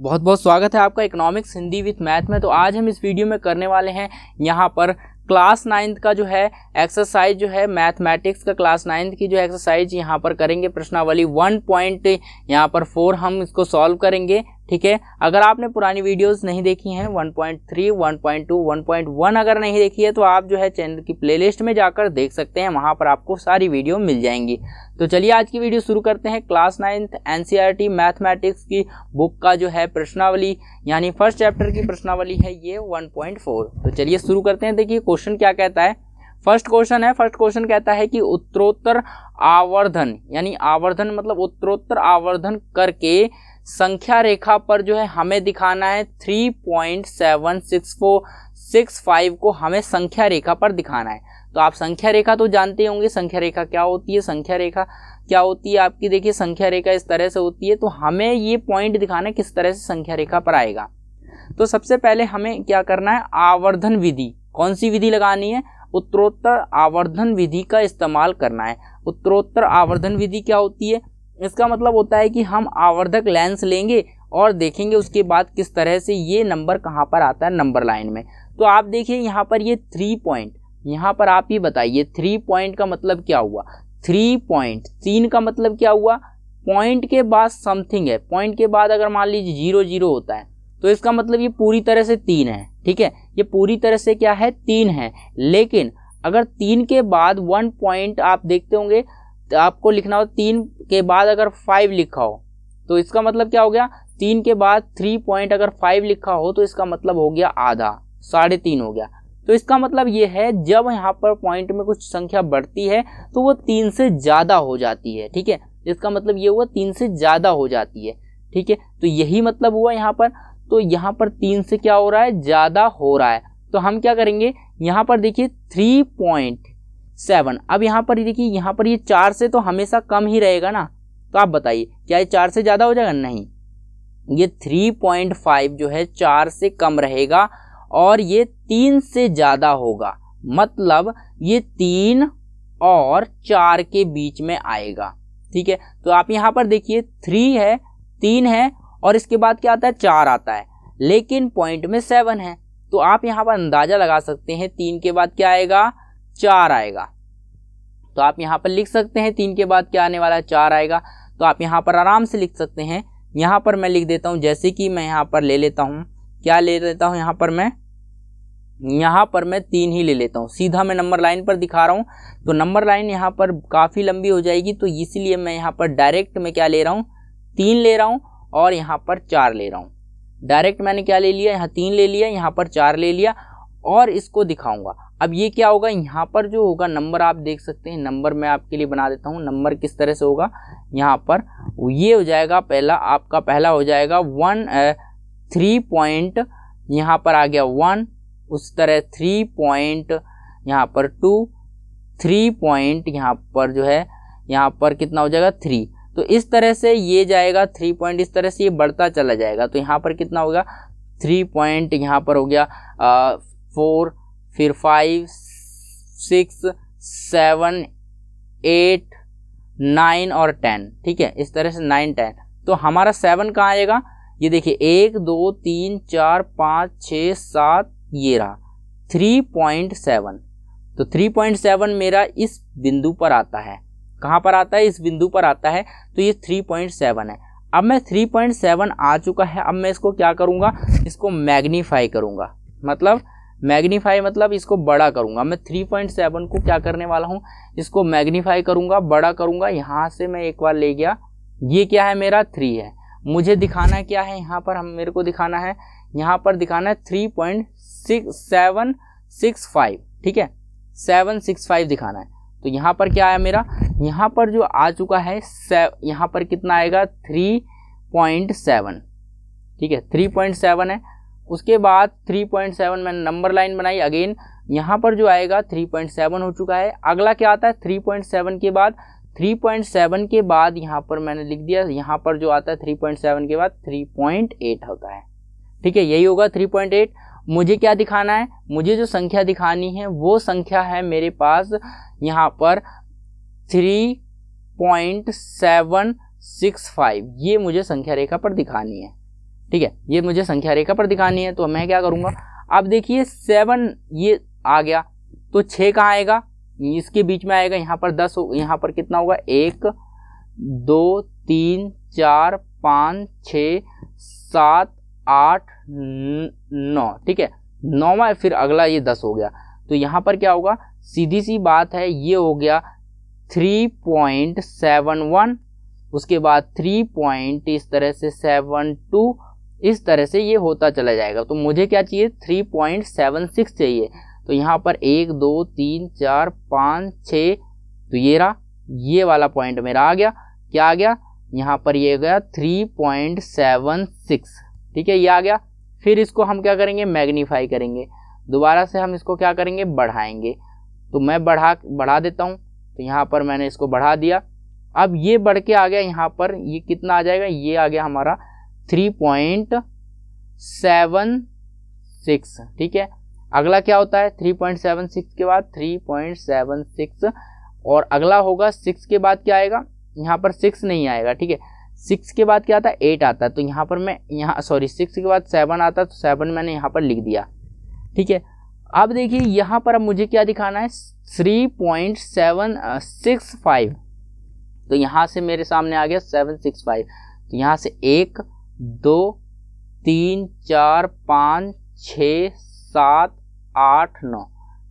बहुत बहुत स्वागत है आपका इकोनॉमिक्स हिंदी विथ मैथ में। तो आज हम इस वीडियो में करने वाले हैं यहाँ पर क्लास 9th का जो है एक्सरसाइज जो है मैथमेटिक्स का क्लास 9th की जो एक्सरसाइज यहाँ पर करेंगे। प्रश्नावली 1.4 हम इसको सॉल्व करेंगे। ठीक है, अगर आपने पुरानी वीडियोस नहीं देखी हैं 1.3, 1.2, 1.1 अगर नहीं देखी है तो आप जो है चैनल की प्लेलिस्ट में जाकर देख सकते हैं, वहां पर आपको सारी वीडियो मिल जाएंगी। तो चलिए आज की वीडियो शुरू करते हैं। क्लास 9th एनसीईआरटी मैथमेटिक्स की बुक का जो है प्रश्नावली यानी फर्स्ट चैप्टर की प्रश्नावली है ये 1.4। तो चलिए शुरू करते हैं। देखिए क्वेश्चन क्या कहता है। फर्स्ट क्वेश्चन कहता है कि उत्तरोत्तर आवर्धन यानी आवर्धन मतलब उत्तरोत्तर आवर्धन करके संख्या रेखा पर जो है हमें दिखाना है 3.76465 को हमें संख्या रेखा पर दिखाना है। तो आप संख्या रेखा तो जानते होंगे, संख्या रेखा क्या होती है। संख्या रेखा क्या होती है आपकी, देखिए संख्या रेखा इस तरह से होती है। तो हमें ये पॉइंट दिखाना है किस तरह से संख्या रेखा पर आएगा। तो सबसे पहले हमें क्या करना है, आवर्धन विधि, कौन सी विधि लगानी है, उत्तरोत्तर आवर्धन विधि का इस्तेमाल करना है। उत्तरोत्तर आवर्धन विधि क्या होती है, इसका मतलब होता है कि हम आवर्धक लेंस लेंगे और देखेंगे उसके बाद किस तरह से ये नंबर कहाँ पर आता है नंबर लाइन में। तो आप देखिए यहाँ पर ये 3 पॉइंट, यहाँ पर आप ही बताइए 3 पॉइंट का मतलब क्या हुआ। 3 पॉइंट, 3 का मतलब क्या हुआ, पॉइंट के बाद समथिंग है। पॉइंट के बाद अगर मान लीजिए 0 0 होता है तो इसका मतलब ये पूरी तरह से 3 है। ठीक है, ये पूरी तरह से क्या है, 3 है। लेकिन अगर 3 के बाद 1 पॉइंट आप देखते होंगे तो आपको लिखना हो 3 के बाद अगर 5 लिखा हो तो इसका मतलब क्या हो गया, 3 के बाद 3 पॉइंट अगर 5 लिखा हो तो इसका मतलब हो गया आधा, 3.5 हो गया। तो इसका मतलब ये है जब यहाँ पर पॉइंट में कुछ संख्या बढ़ती है तो वो 3 से ज़्यादा हो जाती है। ठीक है, इसका मतलब ये हुआ 3 से ज़्यादा हो जाती है। ठीक है, तो यही मतलब हुआ यहाँ पर। तो यहाँ पर 3 से क्या हो रहा है, ज़्यादा हो रहा है। तो हम क्या करेंगे, यहाँ पर देखिए 3.7। अब यहाँ पर देखिए, यहाँ पर ये 4 से तो हमेशा कम ही रहेगा ना। तो आप बताइए क्या ये 4 से ज़्यादा हो जाएगा, नहीं, ये 3.5 जो है 4 से कम रहेगा और ये 3 से ज़्यादा होगा। मतलब ये 3 और 4 के बीच में आएगा। ठीक है, तो आप यहाँ पर देखिए 3 है, 3 है और इसके बाद क्या आता है, 4 आता है, लेकिन पॉइंट में 7 है। तो आप यहाँ पर अंदाजा लगा सकते हैं 3 के बाद क्या आएगा, 4 आएगा। तो आप यहाँ पर लिख सकते हैं 3 के बाद क्या आने वाला है, 4 आएगा। तो आप यहाँ पर आराम से लिख सकते हैं। यहाँ पर मैं लिख देता हूँ, जैसे कि मैं यहाँ पर ले लेता हूँ, क्या ले लेता हूँ, यहाँ पर मैं 3 ही ले लेता हूँ। सीधा मैं नंबर लाइन पर दिखा रहा हूँ तो नंबर लाइन यहाँ पर काफ़ी लंबी हो जाएगी। तो इसलिए मैं यहाँ पर डायरेक्ट में क्या ले रहा हूँ, 3 ले रहा हूँ और यहाँ पर 4 ले रहा हूँ। डायरेक्ट मैंने क्या ले लिया, यहाँ 3 ले लिया, यहाँ पर 4 ले लिया और इसको दिखाऊंगा। अब ये क्या होगा, यहाँ पर जो होगा नंबर आप देख सकते हैं, नंबर मैं आपके लिए बना देता हूँ। नंबर किस तरह से होगा, यहाँ पर ये हो जाएगा, पहला आपका पहला हो जाएगा 3 पॉइंट, यहाँ पर आ गया 1, उस तरह 3 पॉइंट, यहाँ पर 2, 3 पॉइंट, यहाँ पर जो है यहाँ पर कितना हो जाएगा 3। तो इस तरह से ये जाएगा 3 पॉइंट, इस तरह से ये बढ़ता चला जाएगा। तो यहाँ पर कितना होगा, 3 पॉइंट, यहाँ पर हो गया 4, फिर 5, 6, 7, 8, 9 और 10। ठीक है, इस तरह से 9, 10। तो हमारा 7 कहाँ आएगा, ये देखिए 1 2 3 4 5 6 7, ये रहा 3.7। तो 3.7 मेरा इस बिंदु पर आता है। कहाँ पर आता है, इस बिंदु पर आता है। तो ये 3.7 है। अब मैं 3.7 आ चुका है, अब मैं इसको क्या करूँगा, इसको मैग्नीफाई करूँगा। मतलब मैग्नीफाई मतलब इसको बड़ा करूँगा। मैं 3.7 को क्या करने वाला हूँ, इसको मैग्नीफाई करूँगा, बड़ा करूँगा। यहाँ से मैं एक बार ले गया, ये क्या है मेरा 3 है। मुझे दिखाना क्या है, यहाँ पर मेरे को दिखाना है, यहाँ पर दिखाना है 3.765। ठीक है, 765 दिखाना है। तो यहाँ पर क्या आया मेरा, यहाँ पर जो आ चुका है यहाँ पर कितना आएगा 3.7। ठीक है, 3.7 है। उसके बाद 3.7 मैंने नंबर लाइन बनाई, अगेन यहाँ पर जो आएगा 3.7 हो चुका है। अगला क्या आता है 3.7 के बाद, 3.7 के बाद यहाँ पर मैंने लिख दिया, यहाँ पर जो आता है 3.7 के बाद 3.8 होता है। ठीक है, यही होगा 3.8। मुझे क्या दिखाना है, मुझे जो संख्या दिखानी है वो संख्या है मेरे पास यहाँ पर 3.765, ये मुझे संख्या रेखा पर दिखानी है। ठीक है, ये मुझे संख्या रेखा पर दिखानी है। तो मैं क्या करूँगा, अब देखिए 7 ये आ गया, तो 6 कहाँ आएगा, इसके बीच में आएगा, यहाँ पर 10 यहाँ पर कितना होगा, 1 2 3 4 5 6 7 8 9, ठीक है, 9वां, फिर अगला ये 10 हो गया। तो यहाँ पर क्या होगा, सीधी सी बात है, ये हो गया 3.71, उसके बाद 3 पॉइंट इस तरह से 72, इस तरह से ये होता चला जाएगा। तो मुझे क्या चाहिए, 3.76 चाहिए। तो यहाँ पर 1 2 3 4 5 6, तो ये रहा, ये वाला पॉइंट मेरा आ गया। क्या आ गया, यहाँ पर ये गया 3.76, ठीक है, ये आ गया। फिर इसको हम क्या करेंगे, मैग्नीफाई करेंगे, दोबारा से हम इसको क्या करेंगे, बढ़ाएंगे। तो मैं बढ़ा देता हूँ। तो यहाँ पर मैंने इसको बढ़ा दिया। अब ये बढ़ के आ गया, यहाँ पर ये कितना आ जाएगा, ये आ गया हमारा 3.76, ठीक है। अगला क्या होता है, 3.76 के बाद 3.76, और अगला होगा 6 के बाद क्या आएगा, यहाँ पर 6 नहीं आएगा, ठीक है। 6 के बाद क्या आता है, 8 आता है। तो यहाँ पर मैं 6 के बाद 7 आता है, तो 7 मैंने यहाँ पर लिख दिया, ठीक है। अब देखिए यहाँ पर अब मुझे क्या दिखाना है, 3.765। तो यहाँ से मेरे सामने आ गया 765। तो यहाँ से 1 2 3 4 5 6 7 8 9,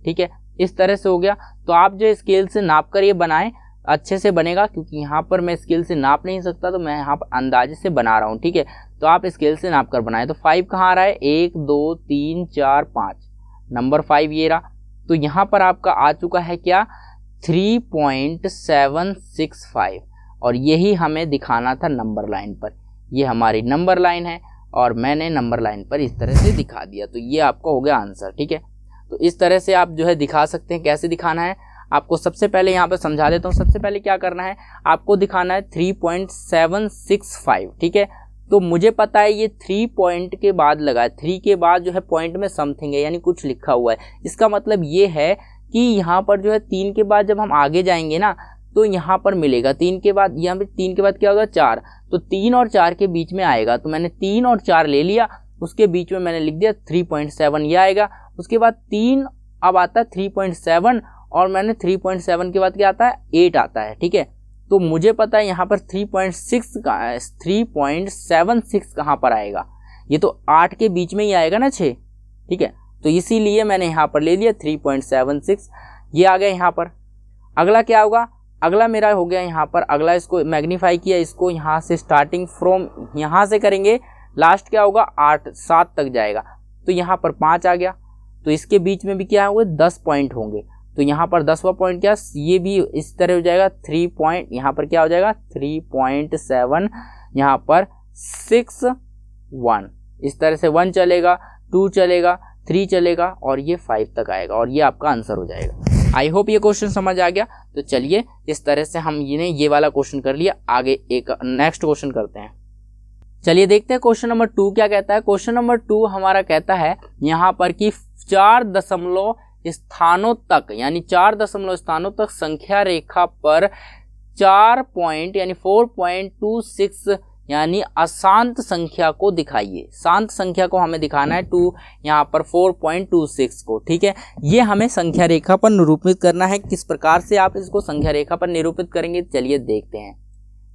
ठीक है, इस तरह से हो गया। तो आप जो स्केल से नाप कर ये बनाएं, अच्छे से बनेगा, क्योंकि यहाँ पर मैं स्केल से नाप नहीं सकता, तो मैं यहाँ पर अंदाजे से बना रहा हूँ, ठीक है। तो आप स्केल से नाप कर बनाएं। तो 5 कहाँ आ रहा है, 1 2 3 4 5, नंबर 5 ये रहा। तो यहाँ पर आपका आ चुका है क्या, 3.765, और यही हमें दिखाना था नंबर लाइन पर। ये हमारी नंबर लाइन है, और मैंने नंबर लाइन पर इस तरह से दिखा दिया। तो ये आपका हो गया आंसर, ठीक है। तो इस तरह से आप जो है दिखा सकते हैं। कैसे दिखाना है आपको, सबसे पहले यहाँ पर समझा देता हूँ। सबसे पहले क्या करना है, आपको दिखाना है 3.765, ठीक है। तो मुझे पता है ये 3 पॉइंट के बाद लगा है, 3 के बाद जो है पॉइंट में समथिंग है, यानी कुछ लिखा हुआ है। इसका मतलब ये है कि यहाँ पर जो है 3 के बाद जब हम आगे जाएंगे ना, तो यहाँ पर मिलेगा 3 के बाद, यहाँ पे 3 के बाद क्या होगा, 4। तो 3 और 4 के बीच में आएगा। तो मैंने 3 और 4 ले लिया, उसके बीच में मैंने लिख दिया 3.7, ये आएगा। उसके बाद 3 अब आता है 3.7, और मैंने 3.7 के बाद क्या आता है, 8 आता है, ठीक है। तो मुझे पता है यहाँ पर 3.76 कहाँ पर आएगा, ये तो 8 के बीच में ही आएगा ना, 6, ठीक है। तो इसीलिए मैंने यहाँ पर ले लिया 3.76, ये आ गया यहाँ पर। अगला क्या होगा, अगला मेरा हो गया यहाँ पर, अगला इसको मैग्नीफाई किया, इसको यहाँ से स्टार्टिंग फ्रॉम यहाँ से करेंगे, लास्ट क्या होगा, 8 7 तक जाएगा। तो यहाँ पर 5 आ गया। तो इसके बीच में भी क्या होंगे, 10 पॉइंट होंगे। तो यहाँ पर 10वां पॉइंट क्या, ये भी इस तरह हो जाएगा, 3 पॉइंट, यहाँ पर क्या हो जाएगा 3.7, यहाँ पर 6 1, इस तरह से 1 चलेगा, 2 चलेगा, 3 चलेगा, और ये 5 तक आएगा, और ये आपका आंसर हो जाएगा। आई होप ये क्वेश्चन समझ आ गया। तो चलिए इस तरह से हम ये वाला क्वेश्चन कर लिया। आगे एक नेक्स्ट क्वेश्चन करते हैं। चलिए देखते हैं क्वेश्चन नंबर 2 क्या कहता है। क्वेश्चन नंबर 2 हमारा कहता है यहाँ पर कि 4 दशमलव स्थानों तक, यानी 4 दशमलव स्थानों तक संख्या रेखा पर 4 पॉइंट यानी 4.26 यानी अशांत संख्या को दिखाइए। शांत संख्या को हमें दिखाना है 2, यहाँ पर 4.26 को, ठीक है। ये हमें संख्या रेखा पर निरूपित करना है। किस प्रकार से आप इसको संख्या रेखा पर निरूपित करेंगे, चलिए देखते हैं,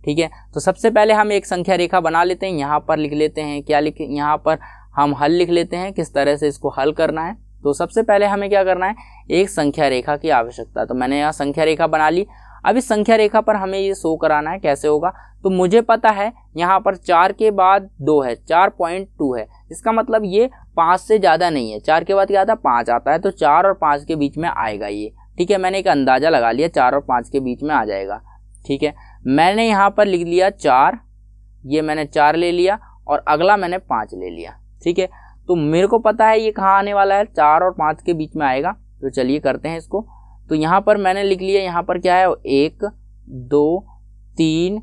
ठीक है। तो सबसे पहले हम एक संख्या रेखा बना लेते हैं। यहाँ पर लिख लेते हैं, क्या लिखे, यहाँ पर हम हल लिख लेते हैं, किस तरह से इसको हल करना है। तो सबसे पहले हमें क्या करना है, एक संख्या रेखा की आवश्यकता। तो मैंने यहाँ संख्या रेखा बना ली। अब इस संख्या रेखा पर हमें ये शो कराना है, कैसे होगा। तो मुझे पता है यहाँ पर 4 के बाद 2 है, 4.2 है, इसका मतलब ये 5 से ज़्यादा नहीं है। 4 के बाद क्या आता है, 5 आता है, तो 4 और 5 के बीच में आएगा ये, ठीक है। मैंने एक अंदाज़ा लगा लिया, 4 और 5 के बीच में आ जाएगा, ठीक है। मैंने यहाँ पर लिख लिया 4, ये मैंने 4 ले लिया, और अगला मैंने 5 ले लिया, ठीक है। तो मेरे को पता है ये कहाँ आने वाला है, 4 और 5 के बीच में आएगा। तो चलिए करते हैं इसको। तो यहाँ पर मैंने लिख लिया, यहाँ पर क्या है, 1 2 3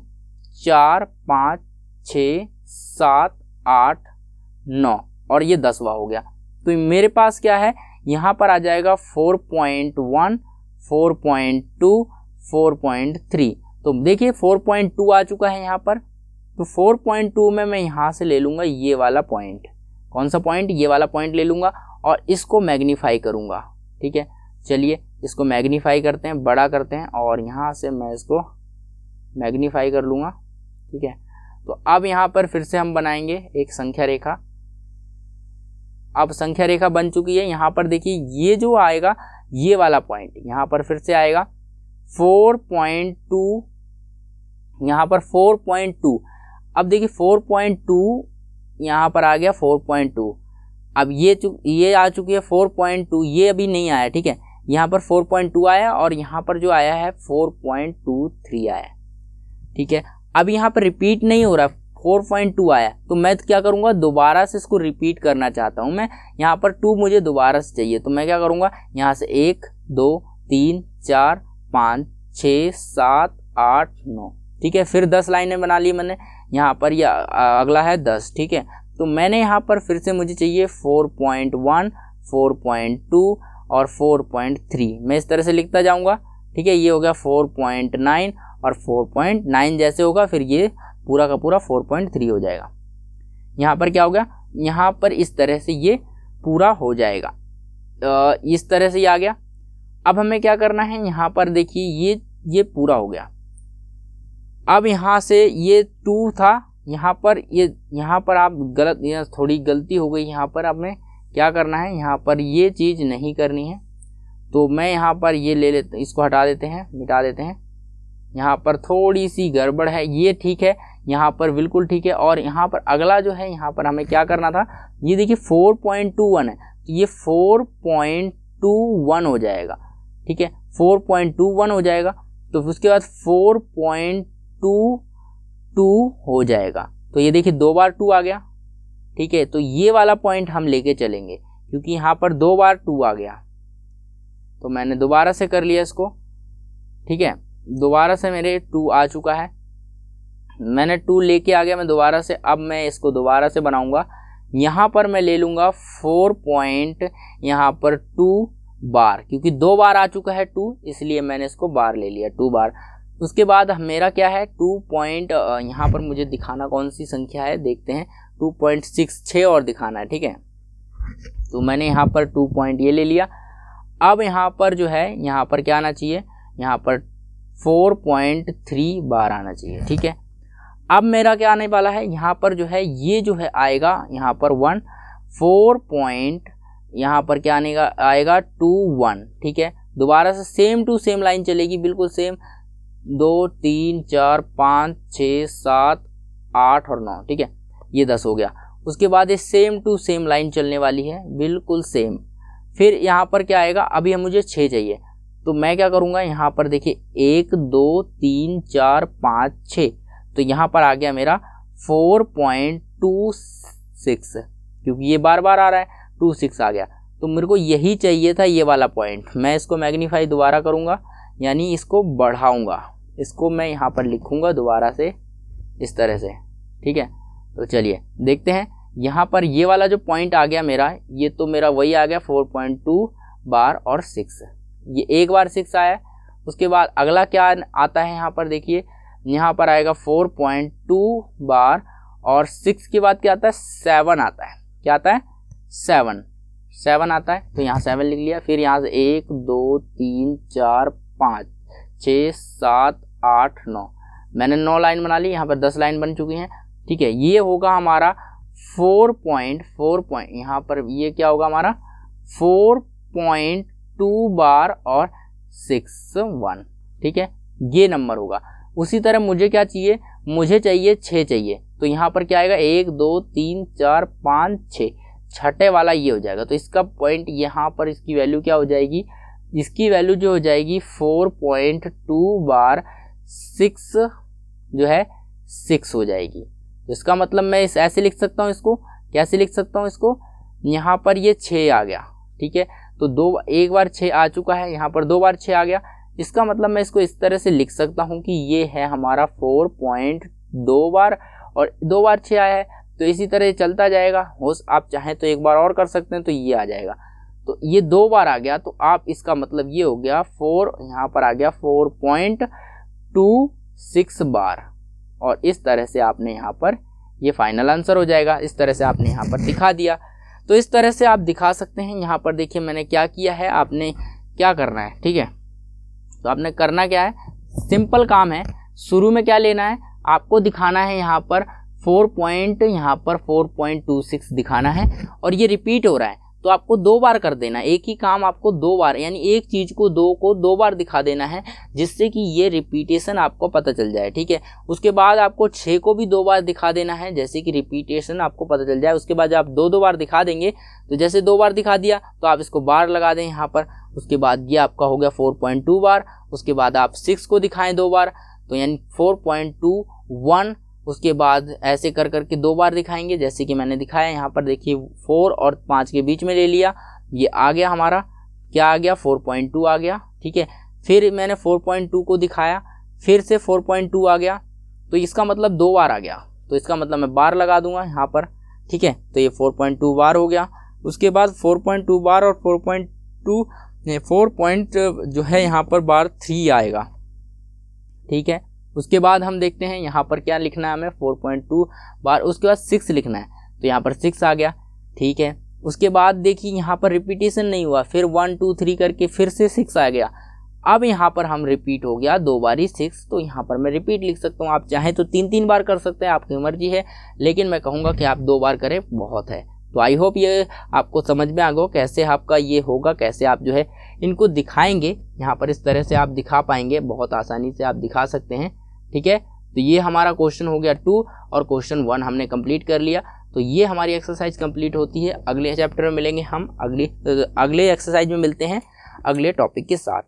4 5 6 7 8 9, और ये 10वां हो गया। तो मेरे पास क्या है, यहाँ पर आ जाएगा 4.1 4.2 4.3। तो देखिए 4.2 आ चुका है यहाँ पर, तो 4.2 में मैं यहाँ से ले लूँगा ये वाला पॉइंट। कौन सा पॉइंट? ये वाला पॉइंट ले लूँगा और इसको मैग्नीफाई करूँगा। ठीक है, चलिए इसको मैग्नीफाई करते हैं, बड़ा करते हैं और यहाँ से मैं इसको मैग्नीफाई कर लूँगा। ठीक है, तो अब यहाँ पर फिर से हम बनाएंगे एक संख्या रेखा। अब संख्या रेखा बन चुकी है। यहाँ पर देखिए ये जो आएगा ये वाला पॉइंट यहाँ पर फिर से आएगा 4.2, यहाँ पर 4.2। अब देखिए 4.2 यहाँ पर आ गया 4.2। अब ये आ चुकी है 4.2, ये अभी नहीं आया। ठीक है, यहाँ पर 4.2 आया और यहाँ पर जो आया है 4.23 आया। ठीक है, अब यहाँ पर रिपीट नहीं हो रहा, 4.2 आया, तो मैं क्या करूँगा, दोबारा से इसको रिपीट करना चाहता हूँ मैं। यहाँ पर 2 मुझे दोबारा से चाहिए, तो मैं क्या करूँगा, यहाँ से 1 2 3 4 5 6 7 8 9। ठीक है, फिर 10 लाइनें बना ली मैंने। यहाँ पर यह अगला है 10। ठीक है, तो मैंने यहाँ पर फिर से मुझे चाहिए 4.1 4.2 और 4.3। मैं इस तरह से लिखता जाऊँगा। ठीक है, ये हो गया 4.9 और 4.9 जैसे होगा फिर ये पूरा का पूरा 4.3 हो जाएगा। यहाँ पर क्या हो गया, यहाँ पर इस तरह से ये पूरा हो जाएगा। इस तरह से ये आ गया। अब हमें क्या करना है, यहाँ पर देखिए ये पूरा हो गया। अब यहाँ से ये 2 था, यहाँ पर आप गलत, यहाँ थोड़ी गलती हो गई। यहाँ पर अब हमें क्या करना है, यहाँ पर ये चीज़ नहीं करनी है, तो मैं यहाँ पर ये ले लेते, इसको हटा देते हैं, मिटा देते हैं। यहाँ पर थोड़ी सी गड़बड़ है, ये ठीक है, यहाँ पर बिल्कुल ठीक है। और यहाँ पर अगला जो है, यहाँ पर हमें क्या करना था, ये देखिए 4.21 है, तो ये 4.21 हो जाएगा। ठीक है, 4.21 हो जाएगा, तो उसके बाद 4.22 हो जाएगा। तो ये देखिए 2 बार 2 आ गया। ठीक है, तो ये वाला पॉइंट हम लेके चलेंगे, क्योंकि यहाँ पर 2 बार 2 आ गया, तो मैंने दोबारा से कर लिया इसको। ठीक है, दोबारा से मेरे 2 आ चुका है, मैंने 2 लेके आ गया मैं दोबारा से। अब मैं इसको दोबारा से बनाऊंगा। यहाँ पर मैं ले लूँगा 4 यहाँ पर 2 बार, क्योंकि 2 बार आ चुका है 2, इसलिए मैंने इसको बार ले लिया 2 बार। उसके बाद मेरा क्या है 2 यहाँ पर मुझे दिखाना कौन सी संख्या है, देखते हैं। 2.66 और दिखाना है। ठीक है, तो मैंने यहाँ पर 2 ये ले लिया। अब यहाँ पर जो है, यहाँ पर क्या आना चाहिए, यहाँ पर 4.3 बार आना चाहिए। ठीक है, अब मेरा क्या आने वाला है, यहाँ पर जो है ये जो है आएगा यहाँ पर 1 4. यहाँ पर क्या आएगा 2 1। ठीक है, दोबारा से सेम टू सेम लाइन चलेगी, बिल्कुल सेम, 2 3 4 5 6 7 8 और 9। ठीक है, ये 10 हो गया। उसके बाद ये सेम टू सेम लाइन चलने वाली है, बिल्कुल सेम। फिर यहाँ पर क्या आएगा, अभी मुझे 6 चाहिए, तो मैं क्या करूँगा, यहाँ पर देखिए 1 2 3 4 5 6, तो यहाँ पर आ गया मेरा 4.26, क्योंकि ये बार बार आ रहा है, 26 आ गया। तो मेरे को यही चाहिए था, ये वाला पॉइंट। मैं इसको मैग्नीफाई दोबारा करूँगा, यानी इसको बढ़ाऊँगा, इसको मैं यहाँ पर लिखूँगा दोबारा से इस तरह से। ठीक है, तो चलिए देखते हैं। यहाँ पर ये वाला जो पॉइंट आ गया मेरा, ये तो मेरा वही आ गया 4.2 बार और 6, ये एक बार 6 आया। उसके बाद अगला क्या आता है, यहाँ पर देखिए, यहाँ पर आएगा 4.2 बार और 6 के बाद क्या आता है, 7 आता है। क्या आता है, 7 आता है, तो यहाँ 7 लिख लिया। फिर यहाँ से 1 2 3 4 5 6 7 8 9, मैंने 9 लाइन बना ली, यहाँ पर 10 लाइन बन चुकी हैं। ठीक है, ये होगा हमारा 4.4. यहाँ पर ये क्या होगा हमारा 4.2 बार और 6 1। ठीक है, ये नंबर होगा। उसी तरह मुझे क्या चाहिए, मुझे चाहिए 6 चाहिए, तो यहाँ पर क्या आएगा 1 2 3 4 5 6, छठे वाला ये हो जाएगा। तो इसका पॉइंट यहाँ पर, इसकी वैल्यू क्या हो जाएगी, इसकी वैल्यू जो हो जाएगी 4.2 बार 6 जो है 6 हो जाएगी। तो इसका मतलब मैं ऐसे लिख सकता हूँ, इसको कैसे लिख सकता हूँ, इसको यहाँ पर ये 6 आ गया। ठीक है, तो एक बार 6 आ चुका है, यहाँ पर 2 बार 6 आ गया। इसका मतलब मैं इसको इस तरह से लिख सकता हूँ कि ये है हमारा 4.2 बार और 2 बार 6 आया है। तो इसी तरह चलता जाएगा। हो आप चाहें तो एक बार और कर सकते हैं, तो ये आ जाएगा। तो ये 2 बार आ गया, तो आप इसका मतलब ये हो गया 4, यहाँ पर आ गया 4.26 बार और इस तरह से आपने यहाँ पर ये फाइनल आंसर हो जाएगा। इस तरह से आपने यहाँ पर दिखा दिया। तो इस तरह से आप दिखा सकते हैं। यहाँ पर देखिए मैंने क्या किया है, आपने क्या करना है, ठीक है। तो आपने करना क्या है, सिंपल काम है। शुरू में क्या लेना है, आपको दिखाना है यहाँ पर 4.26 दिखाना है और ये रिपीट हो रहा है, तो आपको 2 बार कर देना। एक ही काम आपको 2 बार, यानी एक चीज़ को 2 बार दिखा देना है, जिससे कि ये रिपीटेशन आपको पता चल जाए, ठीक है। उसके बाद आपको 6 को भी 2 बार दिखा देना है, जैसे कि रिपीटेशन आपको पता चल जाए। उसके बाद जब आप 2 बार दिखा देंगे, तो जैसे 2 बार दिखा दिया तो आप इसको बार लगा दें यहाँ पर। उसके बाद ये आपका हो गया 4.2 बार। उसके बाद आप 6 को दिखाएं 2 बार, तो यानी 4.21। उसके बाद ऐसे कर करके 2 बार दिखाएंगे, जैसे कि मैंने दिखाया यहाँ पर। देखिए 4 और 5 के बीच में ले लिया, ये आ गया हमारा, क्या आ गया, 4.2 आ गया, ठीक है। फिर मैंने 4.2 को दिखाया, फिर से 4.2 आ गया, तो इसका मतलब 2 बार आ गया, तो इसका मतलब मैं बार लगा दूंगा यहाँ पर, ठीक है। तो ये 4.2 बार हो गया। उसके बाद 4.2 बार और 4 जो है यहाँ पर बार 3 आएगा, ठीक है। उसके बाद हम देखते हैं यहाँ पर क्या लिखना है हमें, 4.2 बार। उसके बाद 6 लिखना है, तो यहाँ पर 6 आ गया, ठीक है। उसके बाद देखिए यहाँ पर रिपीटेशन नहीं हुआ, फिर 1 2 3 करके फिर से 6 आ गया। अब यहाँ पर हम रिपीट हो गया 2 बारी 6, तो यहाँ पर मैं रिपीट लिख सकता हूँ। आप चाहें तो 3 बार कर सकते हैं, आपकी मर्जी है, लेकिन मैं कहूँगा कि आप 2 बार करें, बहुत है। तो आई होप ये आपको समझ में आ गया कैसे आपका ये होगा, कैसे आप जो है इनको दिखाएंगे। यहाँ पर इस तरह से आप दिखा पाएंगे, बहुत आसानी से आप दिखा सकते हैं, ठीक है। तो ये हमारा क्वेश्चन हो गया 2 और क्वेश्चन 1 हमने कंप्लीट कर लिया। तो ये हमारी एक्सरसाइज कंप्लीट होती है। अगले चैप्टर में मिलेंगे हम, अगले एक्सरसाइज में मिलते हैं अगले टॉपिक के साथ।